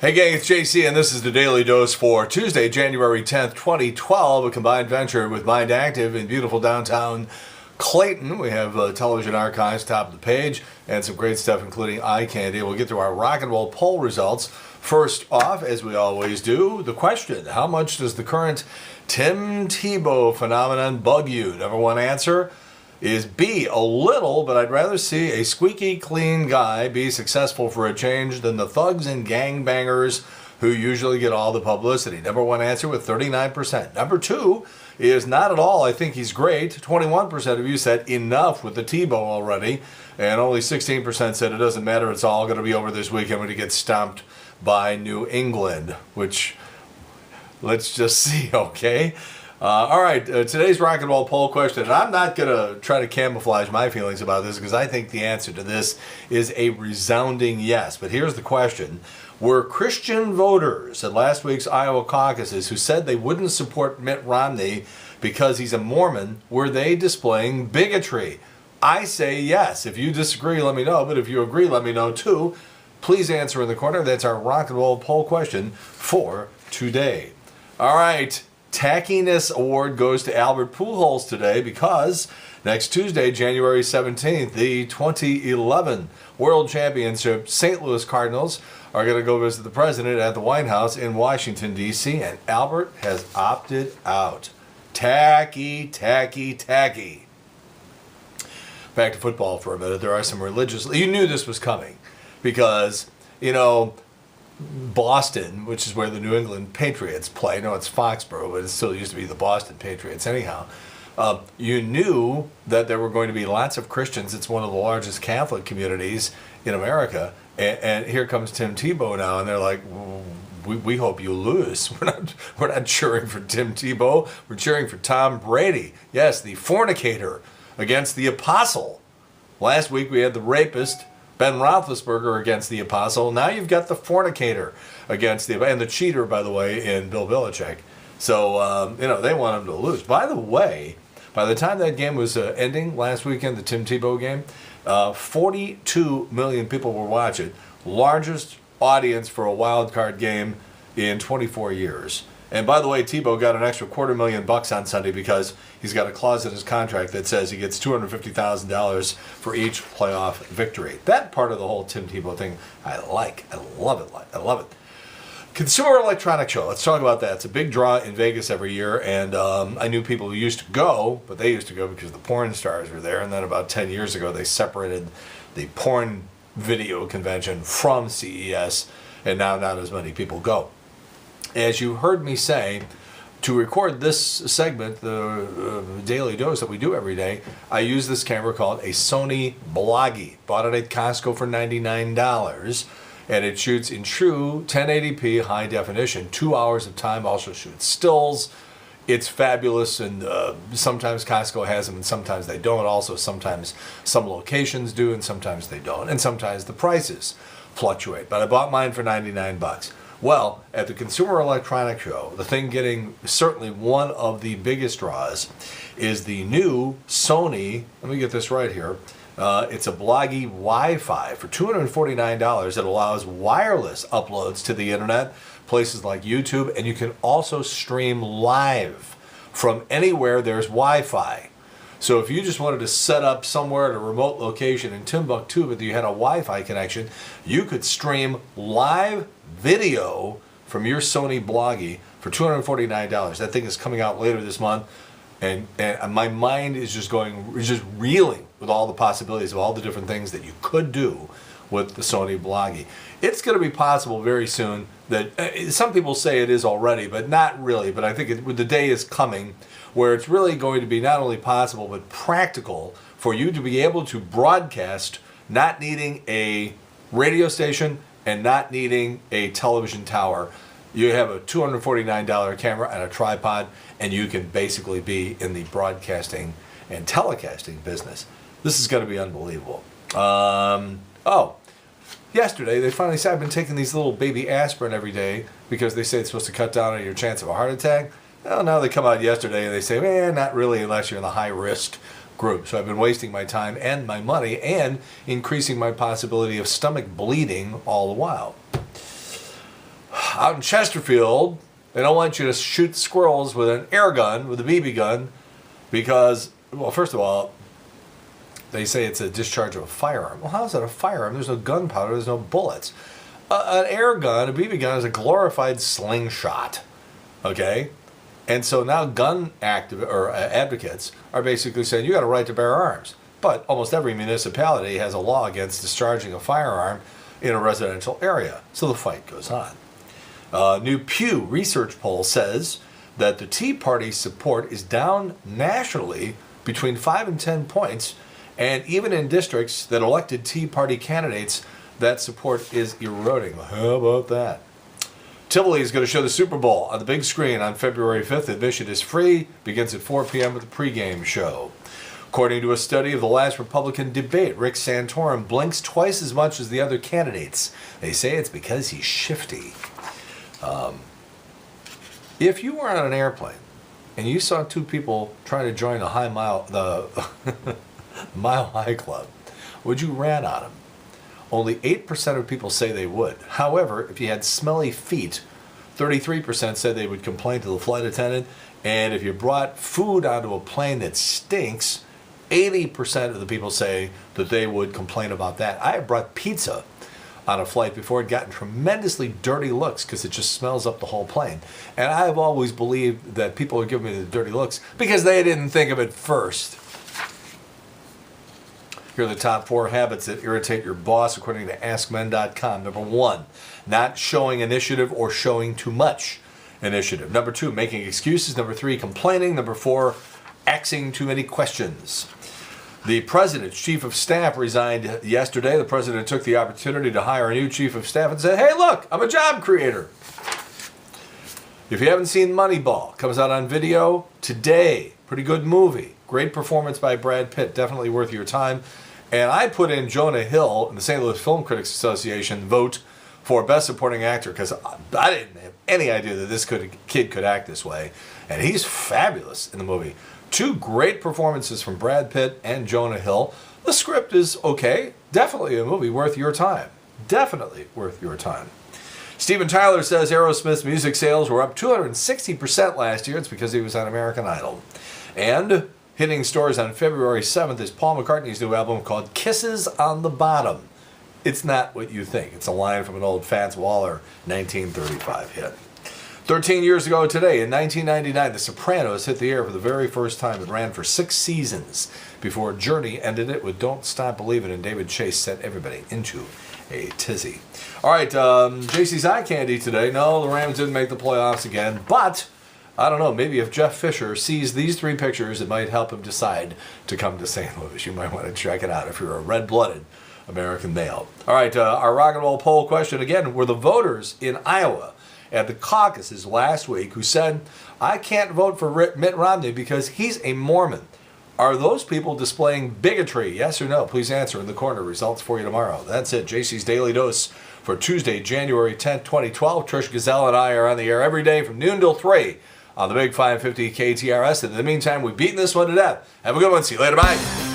Hey gang, it's JC and this is the Daily Dose for Tuesday, January 10th, 2012, a combined venture with Mind Active in beautiful downtown Clayton. We have television archives, top of the page, and some great stuff including eye candy. We'll get to our rock and roll poll results. First off, as we always do, the question: how much does the current Tim Tebow phenomenon bug you? Number one answer is B, a little, but I'd rather see a squeaky clean guy be successful for a change than the thugs and gangbangers who usually get all the publicity. Number one answer with 39%. Number two is not at all. I think he's great. 21% of you said enough with the Tebow already, and only 16% said it doesn't matter. It's all going to be over this weekend when he gets stomped by New England, which let's just see, okay? All right, today's rock and roll poll question, and I'm not going to try to camouflage my feelings about this because I think the answer to this is a resounding yes. But here's the question. Were Christian voters at last week's Iowa caucuses who said they wouldn't support Mitt Romney because he's a Mormon, were they displaying bigotry? I say yes. If you disagree, let me know. But if you agree, let me know too. Please answer in the corner. That's our rock and roll poll question for today. All right. Tackiness Award goes to Albert Pujols today because next Tuesday, January 17th, the 2011 World Championship St. Louis Cardinals are going to go visit the president at the White House in Washington, D.C., and Albert has opted out. Tacky, tacky, tacky. Back to football for a minute. There are some religious... You knew this was coming because, Boston, which is where the New England Patriots play. No, it's Foxborough, but it still used to be the Boston Patriots anyhow. You knew that there were going to be lots of Christians. It's one of the largest Catholic communities in America. And here comes Tim Tebow now, and they're like, we hope you lose. We're not cheering for Tim Tebow. We're cheering for Tom Brady. Yes, the fornicator against the apostle. Last week we had the rapist, Ben Roethlisberger, against the apostle. Now you've got the fornicator against and the cheater, by the way, in Bill Belichick. So, they want him to lose. By the way, by the time that game was ending last weekend, the Tim Tebow game, 42 million people were watching. Largest audience for a wild card game in 24 years. And by the way, Tebow got an extra $250,000 on Sunday because he's got a clause in his contract that says he gets $250,000 for each playoff victory. That part of the whole Tim Tebow thing, I like. I love it. I love it. Consumer Electronics Show. Let's talk about that. It's a big draw in Vegas every year, and I knew people who used to go, but they used to go because the porn stars were there. And then about 10 years ago, they separated the porn video convention from CES, and now not as many people go. As you heard me say, to record this segment, the Daily Dose that we do every day, I use this camera called a Sony Bloggie. Bought it at Costco for $99, and it shoots in true 1080p high definition. 2 hours of time, also shoots stills. It's fabulous, and sometimes Costco has them and sometimes they don't. Also, sometimes some locations do and sometimes they don't, and sometimes the prices fluctuate. But I bought mine for $99. Well, at the Consumer Electronics Show, the thing getting certainly one of the biggest draws is the new Sony, let me get this right here, it's a Bloggie Wi-Fi for $249 that allows wireless uploads to the internet, places like YouTube, and you can also stream live from anywhere there's Wi-Fi. So if you just wanted to set up somewhere at a remote location in Timbuktu, but you had a Wi-Fi connection, you could stream live video from your Sony Bloggie for $249. That thing is coming out later this month, and my mind is just reeling with all the possibilities of all the different things that you could do with the Sony Bloggie. It's going to be possible very soon that some people say it is already, but not really. But I think the day is coming where it's really going to be not only possible but practical for you to be able to broadcast, not needing a radio station and not needing a television tower. You have a $249 camera and a tripod, and you can basically be in the broadcasting and telecasting business. This is going to be unbelievable. Yesterday they finally said I've been taking these little baby aspirin every day because they say it's supposed to cut down on your chance of a heart attack. Well, now they come out yesterday and they say, not really unless you're in the high risk group. So I've been wasting my time and my money and increasing my possibility of stomach bleeding all the while. out in Chesterfield, they don't want you to shoot squirrels with an air gun, with a BB gun, because, well, first of all, they say it's a discharge of a firearm. Well, how is that a firearm? There's no gunpowder, there's no bullets. An air gun, a BB gun, is a glorified slingshot. Okay? And so now gun advocates are basically saying you got a right to bear arms. But almost every municipality has a law against discharging a firearm in a residential area. So the fight goes on. New Pew Research poll says that the Tea Party support is down nationally between 5 and 10 points, and even in districts that elected Tea Party candidates, that support is eroding. How about that? Tivoli is going to show the Super Bowl on the big screen on February 5th. Admission is free, begins at 4 p.m. with the pregame show. According to a study of the last Republican debate, Rick Santorum blinks twice as much as the other candidates. They say it's because he's shifty. If you were on an airplane and you saw two people trying to join the Mile High Club, would you rat on them? Only 8% of people say they would. However, if you had smelly feet, 33% said they would complain to the flight attendant. And if you brought food onto a plane that stinks, 80% of the people say that they would complain about that. I have brought pizza on a flight before. It gotten tremendously dirty looks because it just smells up the whole plane. And I've always believed that people are giving me the dirty looks because they didn't think of it first. Here are the top 4 habits that irritate your boss according to AskMen.com. Number 1, not showing initiative or showing too much initiative. Number 2, making excuses. Number 3, complaining. Number 4, asking too many questions. The president's chief of staff resigned yesterday. The president took the opportunity to hire a new chief of staff and said, hey, look, I'm a job creator. If you haven't seen Moneyball, comes out on video today. Pretty good movie. Great performance by Brad Pitt. Definitely worth your time. And I put in Jonah Hill in the St. Louis Film Critics Association vote for Best Supporting Actor because I didn't have any idea that this kid could act this way. And he's fabulous in the movie. 2 great performances from Brad Pitt and Jonah Hill. The script is okay. Definitely a movie worth your time. Definitely worth your time. Steven Tyler says Aerosmith's music sales were up 260% last year. It's because he was on American Idol. And hitting stores on February 7th is Paul McCartney's new album called Kisses on the Bottom. It's not what you think. It's a line from an old Fats Waller 1935 hit. 13 years ago today, in 1999, The Sopranos hit the air for the very first time. It ran for 6 seasons before Journey ended it with Don't Stop Believin', and David Chase sent everybody into a tizzy. All right, JC's Eye Candy today. No, the Rams didn't make the playoffs again, but I don't know, maybe if Jeff Fisher sees these 3 pictures, it might help him decide to come to St. Louis. You might want to check it out if you're a red-blooded American male. All right, our rock and roll poll question again, were the voters in Iowa at the caucuses last week who said, I can't vote for Mitt Romney because he's a Mormon. Are those people displaying bigotry? Yes or no? Please answer in the corner. Results for you tomorrow. That's it. JC's Daily Dose for Tuesday, January 10th, 2012. Trish Gazelle and I are on the air every day from noon till 3 on the Big 550 KTRS. And in the meantime, we've beaten this one to death. Have a good one. See you later. Bye.